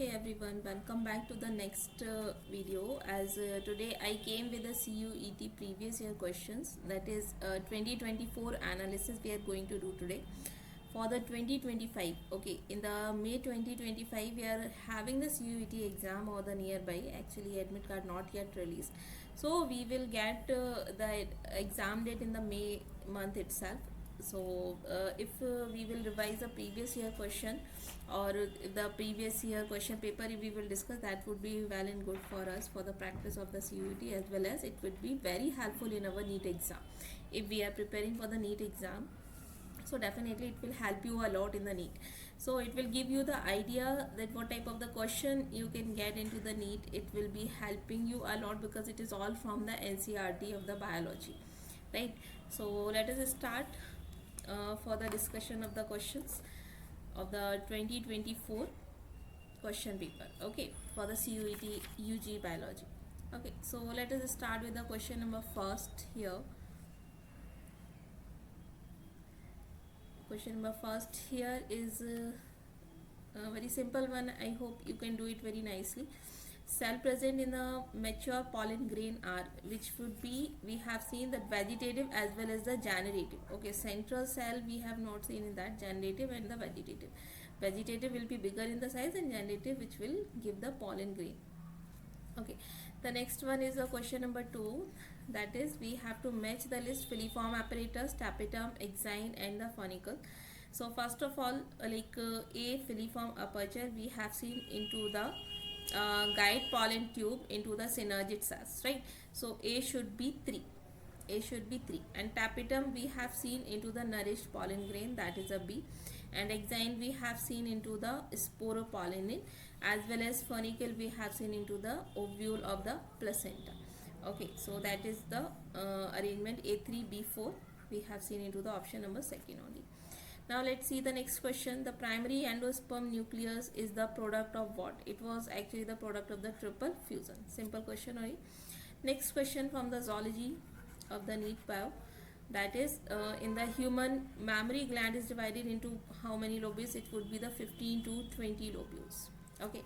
Hey everyone, welcome back to the next video. As today I came with the CUET previous year questions, that is 2024 analysis we are going to do today for the 2025. Okay, in the May 2025 we are having the CUET exam or the nearby. Actually admit card not yet released, so we will get the exam date in the May month itself. So if we will revise the previous year question, or the previous year question paper if we will discuss, that would be well and good for us for the practice of the CUET, as well as it would be very helpful in our NEET exam if we are preparing for the NEET exam. So definitely it will help you a lot in the NEET. So it will give you the idea that what type of the question you can get into the NEET. It will be helping you a lot because it is all from the NCERT of the biology, right? So let us start for the discussion of the questions of the 2024 question paper, okay, for the CUET UG biology. Okay, so let us start with the question number first here. Question number first here is a very simple one. I hope you can do it very nicely. Cell present in the mature pollen grain are, which would be, we have seen that vegetative as well as the generative. Okay, central cell we have not seen in that, generative and the vegetative. Vegetative will be bigger in the size, and generative which will give the pollen grain. Okay, the next one is a question number 2, that is we have to match the list filiform apparatus, tapetum, exine and the funicle. So first of all, a filiform aperture we have seen into the guide pollen tube into the synergid cells, right? So A should be 3. A should be 3, and tapetum we have seen into the nourished pollen grain, that is a B, and exine we have seen into the sporopollenin, as well as funicle we have seen into the ovule of the placenta. Okay, so that is the arrangement A3 B4 we have seen into the option number 2nd only. Now let's see the next question. The primary endosperm nucleus is the product of what? It was actually the product of the triple fusion. Simple question only. Next question from the zoology of the NEET-Bio, that is in the human, mammary gland is divided into how many lobules? It would be the 15 to 20 lobules. Okay,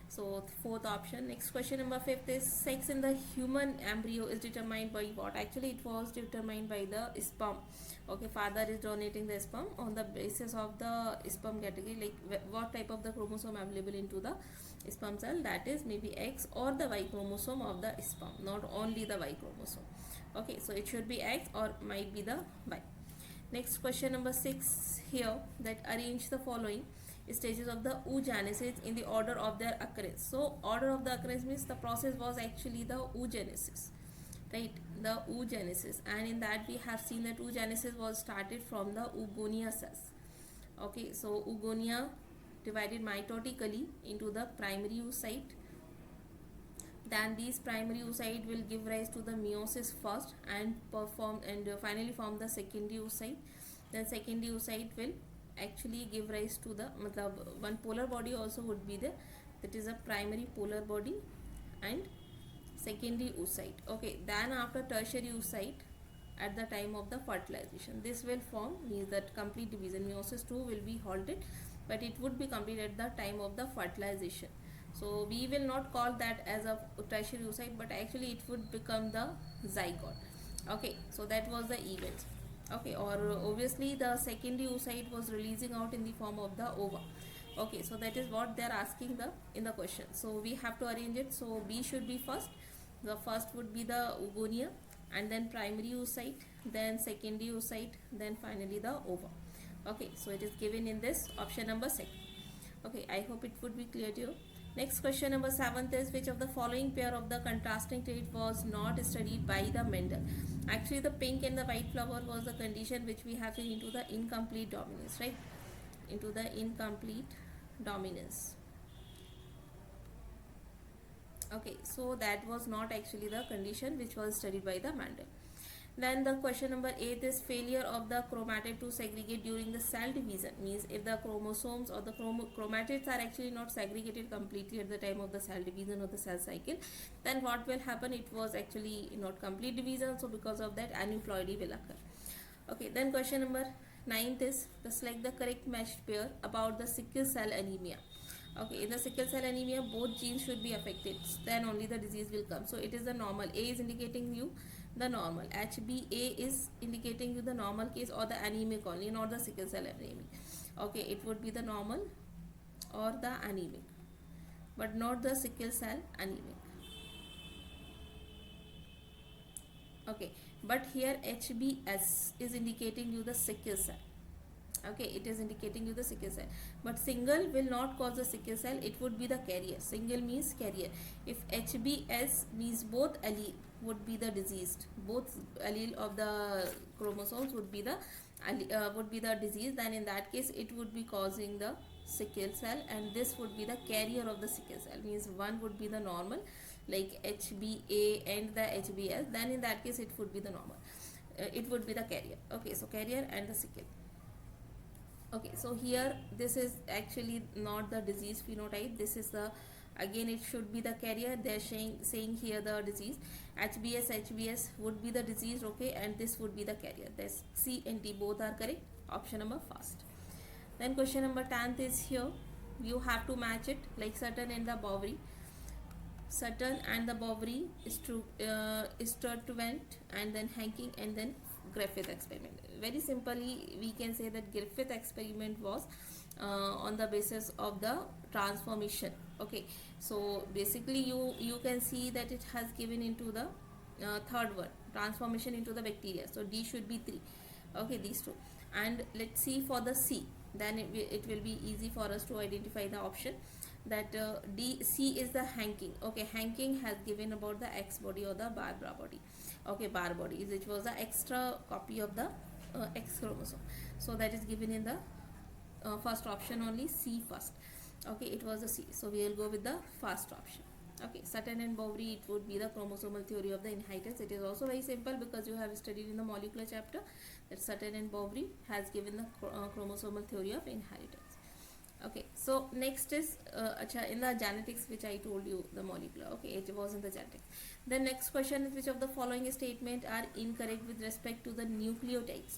so fourth option. Next question number 5th is sex in the human embryo is determined by what? Actually it was determined by the sperm. Okay, father is donating the sperm on the basis of the sperm category, like what type of the chromosome available into the sperm cell, that is maybe X or the Y chromosome of the sperm, not only the Y chromosome. Okay, so it should be X or might be the Y. Next question number 6 here, that arrange the following stages of the oogenesis in the order of their occurrence. So order of the occurrence means the process was actually the oogenesis, right? The oogenesis, and in that we have seen that oogenesis was started from the oogonia cells. Okay, so oogonia divided mitotically into the primary oocyte, then these primary oocyte will give rise to the meiosis first and finally form the secondary oocyte. Then secondary oocyte will actually give rise to the one polar body also would be there, that is a primary polar body and secondary oocyte. Okay, then after tertiary oocyte at the time of the fertilization, this will form, means that complete division, meiosis 2 will be halted, but it would be complete at the time of the fertilization. So we will not call that as a tertiary oocyte, but actually it would become the zygote. Okay, so that was the event. Okay, or obviously the secondary oocyte was releasing out in the form of the ova. Okay, so that is what they are asking in the question. So we have to arrange it. So B should be first. The first would be the oogonia, and then primary oocyte, then secondary oocyte, then finally the ova. Okay, so it is given in this option number 6. Okay, I hope it would be clear to you. Next question number 7th is which of the following pair of the contrasting trait was not studied by the Mendel? Actually the pink and the white flower was the condition which we have seen into the incomplete dominance, right? Into the incomplete dominance. Okay, so that was not actually the condition which was studied by the Mendel. Then the question number 8 is failure of the chromatid to segregate during the cell division, means if the chromosomes or the chromatids are actually not segregated completely at the time of the cell division or the cell cycle, then what will happen? It was actually not complete division, so because of that aneuploidy will occur. Okay, then question number 9th is to select the correct matched pair about the sickle cell anemia. Okay, in the sickle cell anemia, both genes should be affected, then only the disease will come. So it is the normal. A is indicating you the normal. HbA is indicating you the normal case or the anemic only, not the sickle cell anemia. Okay, it would be the normal or the anemic, but not the sickle cell anemic. Okay, but here HbS is indicating you the sickle cell. Okay, it is indicating you the sickle cell, but single will not cause the sickle cell, it would be the carrier. Single means carrier. If HbS means both allele would be the diseased, both allele of the chromosomes would be the disease, then in that case it would be causing the sickle cell, and this would be the carrier of the sickle cell, means one would be the normal like HbA and the HbS, then in that case it would be the normal, it would be the carrier. Okay, so carrier and the sickle. Okay, so here this is actually not the disease phenotype, this is the, again it should be the carrier. They're saying here the disease HbS would be the disease. Okay, and this would be the carrier. This C and D both are correct. Option number first. Then question number 10th is here, you have to match it like Sutton and the Bovary. Sutton and the Bovary is Sturtevant and then Hanking and then Griffith experiment. Very simply we can say that Griffith experiment was on the basis of the transformation. Okay, so basically you can see that it has given into the third one, transformation into the bacteria. So D should be 3. Okay, these two. And let's see for the C, then it will be easy for us to identify the option that C is the Hanking. Okay, Hanking has given about the X body or the Barbara body. Okay, bar body, which was the extra copy of the X chromosome. So that is given in the first option only, C first. Okay, it was the C. So we will go with the first option. Okay, Sutton and Bovary, it would be the chromosomal theory of the inheritance. It is also very simple because you have studied in the molecular chapter that Sutton and Bovary has given the chromosomal theory of inheritance. Okay, so next is in the genetics, which I told you the molecular. Okay, it was in the genetics. The next question is, which of the following statement are incorrect with respect to the nucleotides?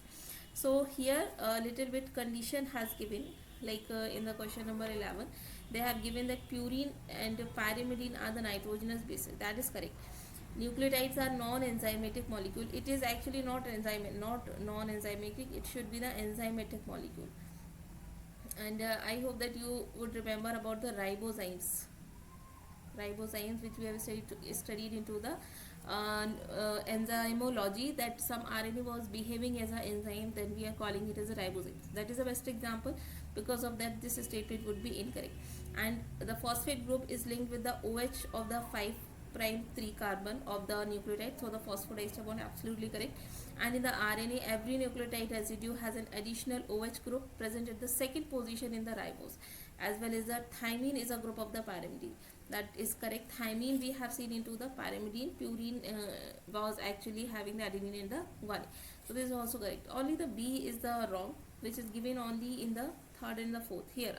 So here a little bit condition has given, like in the question number 11 they have given that purine and pyrimidine are the nitrogenous bases. That is correct. Nucleotides are non-enzymatic molecule. It is actually not non-enzymatic, it should be the enzymatic molecule. And I hope that you would remember about the ribozymes, which we have studied into the enzymology, that some RNA was behaving as an enzyme, then we are calling it as a ribosome. That is the best example. Because of that, this statement would be incorrect. And the phosphate group is linked with the OH of the 5' 3 carbon of the nucleotide, so the phosphodiester bond absolutely correct. And in the RNA, every nucleotide residue has an additional OH group present at the second position in the ribose, as well as the thymine is a group of the pyrimidine. That is correct. Thymine we have seen into the pyrimidine. Purine was actually having the adenine in the 1. So this is also correct. Only the B is the wrong, which is given only in the third and the fourth. Here,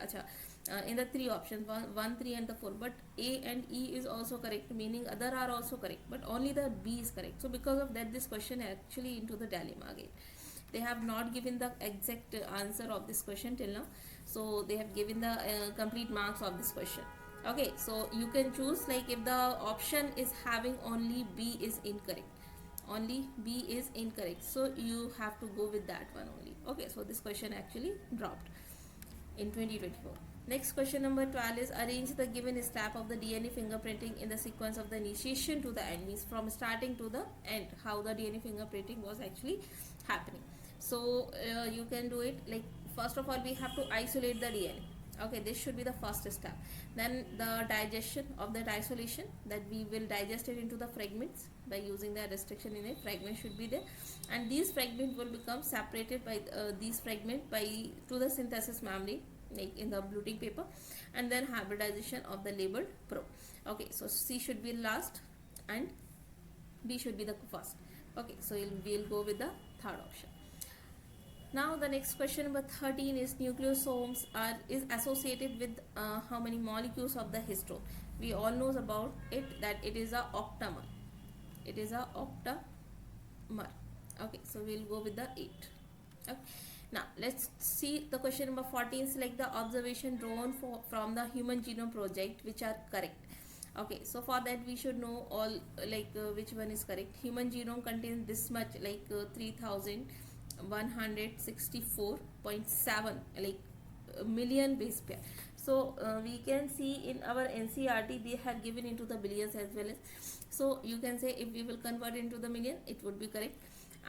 in the 3 options, 1, 3 and the 4. But A and E is also correct, meaning other are also correct. But only the B is correct. So because of that, this question actually into the dilemma again. They have not given the exact answer of this question till now. So they have given the complete marks of this question. Okay, so you can choose, like if the option is having only B is incorrect, only B is incorrect, so you have to go with that one only. Okay, so this question actually dropped in 2024. Next question number 12 is, arrange the given step of the DNA fingerprinting in the sequence of the initiation to the end, means from starting to the end, how the DNA fingerprinting was actually happening. So you can do it like, first of all we have to isolate the DNA. Okay, this should be the first step. Then the digestion of that isolation, that we will digest it into the fragments by using the restriction in a fragment should be there, and these fragments will become separated by these fragment by to the synthesis membrane, like in the blotting paper, and then hybridization of the labeled probe. Okay, so C should be last and B should be the first. Okay, so we'll go with the third option. Now the next question number 13 is, nucleosomes is associated with how many molecules of the histone? We all knows about it that it is a octamer. It is a octamer. Okay, so we'll go with the 8. Okay. Now let's see the question number 14. Select the observation drawn from the Human Genome Project which are correct. Okay, so for that we should know all which one is correct. Human genome contains this much 3164.7 million base pair. So we can see in our NCRT they have given into the billions as well as. So you can say if we will convert into the million, it would be correct.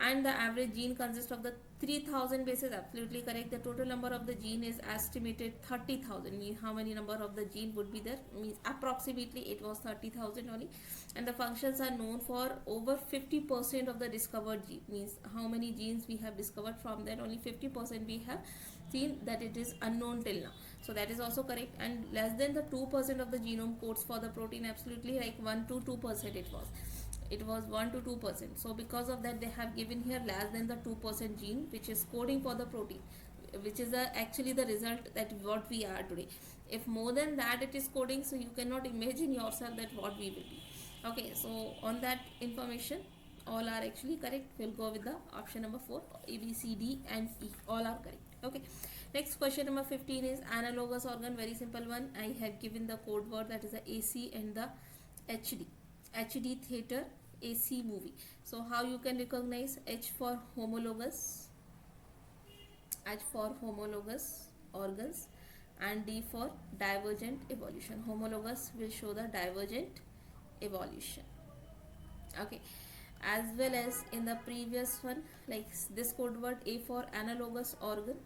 And the average gene consists of the 3000 bases, absolutely correct. The total number of the gene is estimated 30,000. Means how many number of the gene would be there? Means approximately it was 30,000 only. And the functions are known for over 50% of the discovered gene. Means how many genes we have discovered, from that only 50% we have seen that it is unknown till now. So that is also correct. And less than the 2% of the genome codes for the protein, absolutely, like 1 to 2% it was 1 to 2%. So because of that they have given here less than the 2% gene which is coding for the protein, which is actually the result that what we are today. If more than that it is coding, so you cannot imagine yourself that what we will be. Okay, so on that information all are actually correct. We'll go with the option number 4. A, B, C, D and E all are correct. Okay, next question number 15 is analogous organ. Very simple one. I have given the code word, that is the AC and the HD theater, AC movie. So how you can recognize? H for homologous organs, and D for divergent evolution. Homologous will show the divergent evolution. Okay, as well as in the previous one, like this code word, A for analogous organ,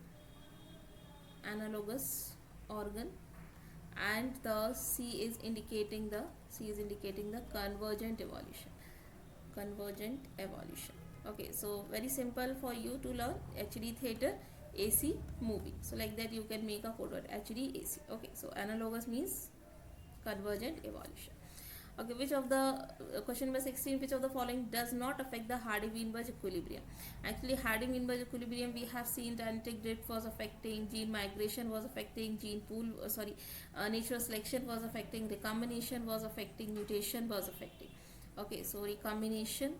and the C is indicating the convergent evolution. Okay, so very simple for you to learn. HD theater, AC movie. So like that you can make a code word, HD AC. Okay, so analogous means convergent evolution. Okay, which of the question number 16, which of the following does not affect the Hardy-Weinberg equilibrium? Actually, Hardy-Weinberg equilibrium, we have seen genetic drift was affecting, gene migration was affecting, gene pool natural selection was affecting, recombination was affecting, mutation was affecting. Okay, so recombination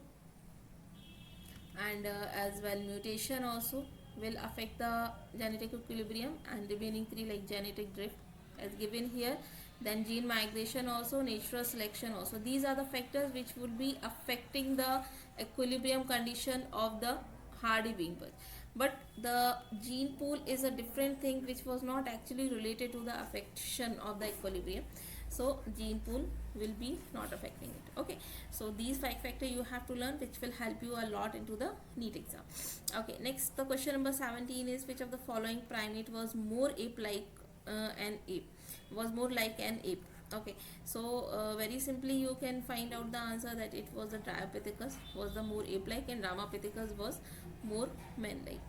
and as well mutation also will affect the genetic equilibrium, and remaining 3 like genetic drift as given here, then gene migration also, natural selection also. These are the factors which would be affecting the equilibrium condition of the Hardy-Weinberg. But the gene pool is a different thing which was not actually related to the affection of the equilibrium. So gene pool will be not affecting it. Okay, so these 5 factors you have to learn, which will help you a lot into the NEET exam. Okay, next the question number 17 is, which of the following primate was more ape-like an ape? Was more like an ape. Okay, so very simply you can find out the answer, that it was the Dryopithecus was the more ape-like, and Ramapithecus was more man-like.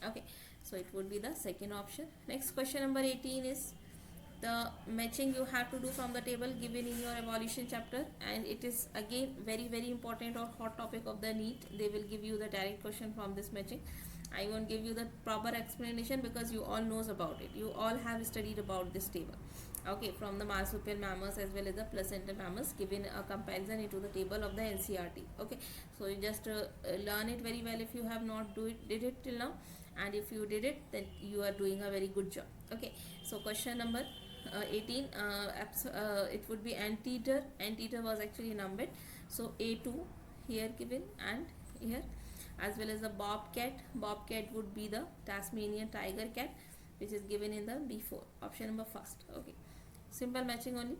Okay, so it would be the second option. Next question number 18 is the matching you have to do from the table given in your evolution chapter, and it is again very important or hot topic of the NEET. They will give you the direct question from this matching. I won't give you the proper explanation because you all knows about it. You all have studied about this table. Okay, from the marsupial mammals as well as the placental mammals, given a comparison into the table of the NCRT. Okay, so you just learn it very well if you have not did it till now, and if you did it, then you are doing a very good job. Okay, so question number 18, it would be anteater. Anteater was actually numbered, so A2 here given, and here, as well as the bobcat. Bobcat would be the Tasmanian tiger cat, which is given in the B4 option number first. Okay, simple matching only.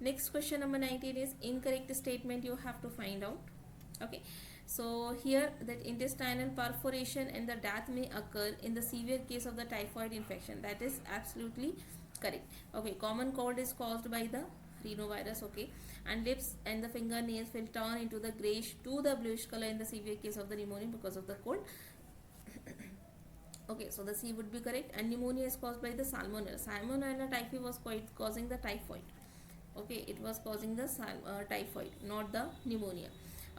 Next question number 19 is incorrect statement you have to find out. Okay, so here that intestinal perforation and the death may occur in the severe case of the typhoid infection. That is absolutely correct. Okay, common cold is caused by the rhinovirus. Okay, and lips and the fingernails will turn into the grayish to the bluish color in the severe case of the pneumonia because of the cold. Okay, so the C would be correct. And pneumonia is caused by the salmonella. Salmonella typhi was causing the typhoid. Okay, it was causing the typhoid, not the pneumonia.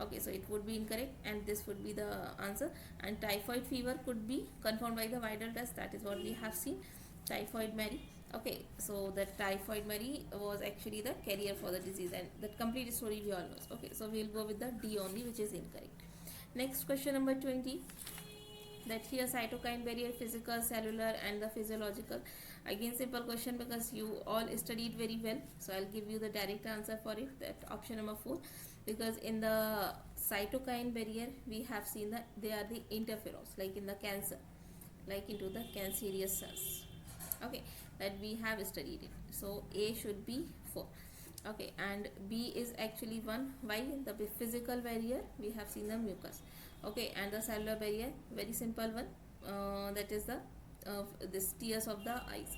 Okay, so it would be incorrect, and this would be the answer. And typhoid fever could be confirmed by the vital test. That is what we have seen, typhoid Mary. Okay, so the typhoid Mary was actually the carrier for the disease, and that complete story we all know. Okay, so we'll go with the D only, which is incorrect. Next question number 20, that here cytokine barrier, physical, cellular and the physiological. Again simple question because you all studied very well, so I'll give you the direct answer for it, that option number 4, because in the cytokine barrier we have seen that they are the interferons, like in the cancer, like into the cancerous cells. Okay, that we have studied it. So A should be 4. Okay, and B is actually 1. Why? The physical barrier we have seen the mucus. Okay, and the cellular barrier, very simple one, that is the this tears of the eyes.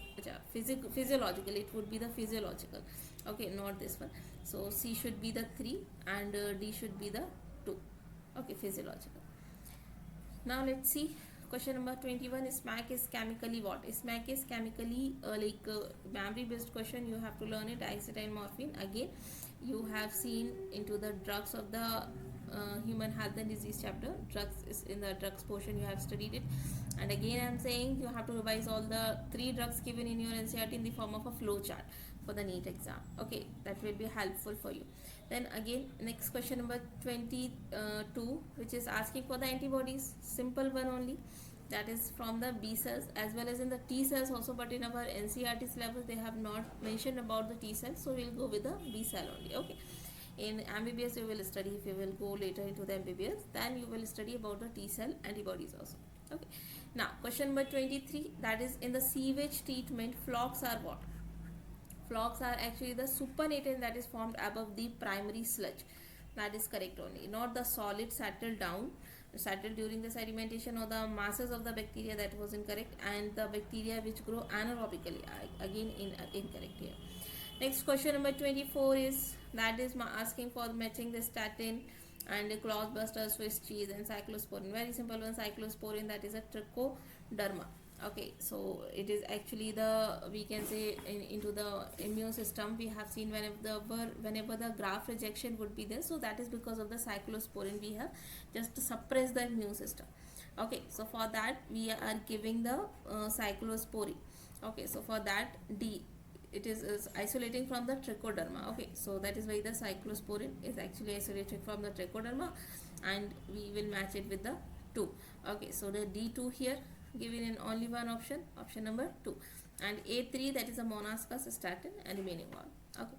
Physiological, it would be the physiological. Okay, not this one. So C should be the 3 and D should be the 2. Okay, physiological. Now let's see question number 21. SMAC is chemically what? SMAC is chemically memory based question. You have to learn it. Acetylmorphine. Again, you have seen into the drugs of the human health and disease chapter. Drugs is in the drugs portion, you have studied it. And again I am saying you have to revise all the 3 drugs given in your NCERT in the form of a flow chart for the NEET exam. Okay, that will be helpful for you. Then again next question number 22, which is asking for the antibodies. Simple one only, that is from the B cells as well as in the T cells also, but in our NCERT syllabus they have not mentioned about the T cells, so we'll go with the B cell only. Okay, in MBBS you will study, if you will go later into the MBBS, then you will study about the T cell antibodies also. Okay, now question number 23, that is in the sewage treatment, flocks are what? Flocks are actually the supernatant that is formed above the primary sludge. That is correct only, not the solid settled during the sedimentation or the masses of the bacteria. That was incorrect. And the bacteria which grow anaerobically, again incorrect here. Next question number 24 is, that is asking for matching the statin and the clothbuster, Swiss cheese and cyclosporin. Very simple one, cyclosporin, that is a trichoderma. Okay, so it is actually the, we can say into the immune system. We have seen whenever the graft rejection would be there, so that is because of the cyclosporin. We have just suppressed the immune system. Okay, so for that we are giving the cyclosporin. Okay, so for that D, it is isolating from the trichoderma. Okay, so that is why the cyclosporin is actually isolating from the trichoderma, and we will match it with the 2. Okay, so the D2 here given in only one option, option number 2, and A3, that is a monascus, statin, and remaining one. Okay,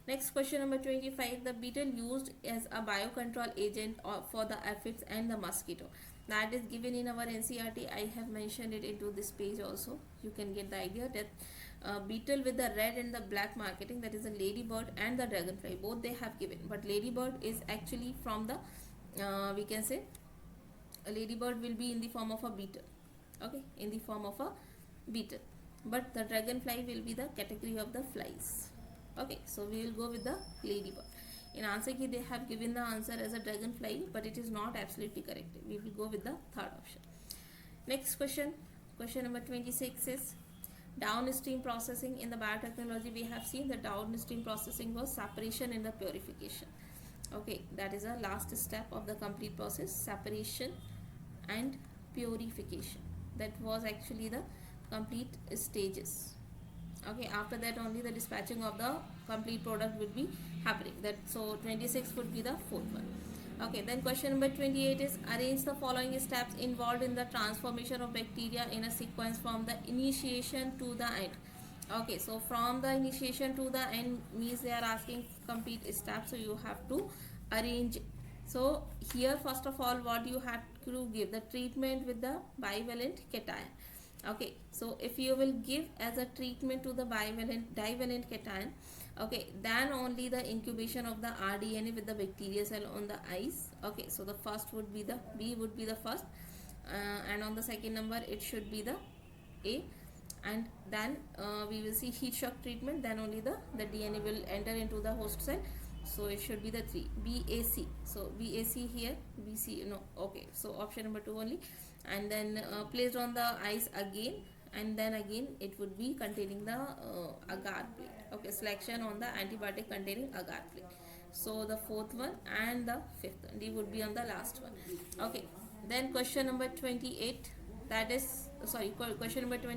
next question number 25, the beetle used as a biocontrol agent for the aphids and the mosquito. That is given in our NCERT. I have mentioned it into this page also. You can get the idea that beetle with the red and the black marketing, that is a ladybird and the dragonfly, both they have given, but ladybird is actually from the we can say a ladybird will be in the form of a beetle. Okay, in the form of a beetle, but the dragonfly will be the category of the flies. Okay, so we will go with the ladybird. In answer key they have given the answer as a dragonfly, but it is not absolutely correct. We will go with the third option. Next question, question number 26 is downstream processing. In the biotechnology we have seen the downstream processing was separation and the purification. Okay, that is a last step of the complete process, separation and purification. That was actually the complete stages. Okay, after that only the dispatching of the complete product would be happening. That, so 26 would be the fourth one. Okay, then question number 28 is arrange the following steps involved in the transformation of bacteria in a sequence from the initiation to the end. Okay, so from the initiation to the end means they are asking complete steps, so you have to arrange. So here first of all what you have to give the treatment with the bivalent cation. Okay, so if you will give as a treatment to the divalent cation, okay, then only the incubation of the rDNA with the bacteria cell on the ice. Okay, so the first would be the B would be the first, and on the second number it should be the A, and then we will see heat shock treatment, then only the DNA will enter into the host cell. So it should be the 3, BAC. So BAC here, BC, no, okay, so option number 2 only, and then placed on the ice again, and then again it would be containing the agar plate. Okay, selection on the antibiotic containing agar plate. So the fourth one and the fifth one, D would be on the last one. Okay, then question number 28, that is, sorry, question number 20.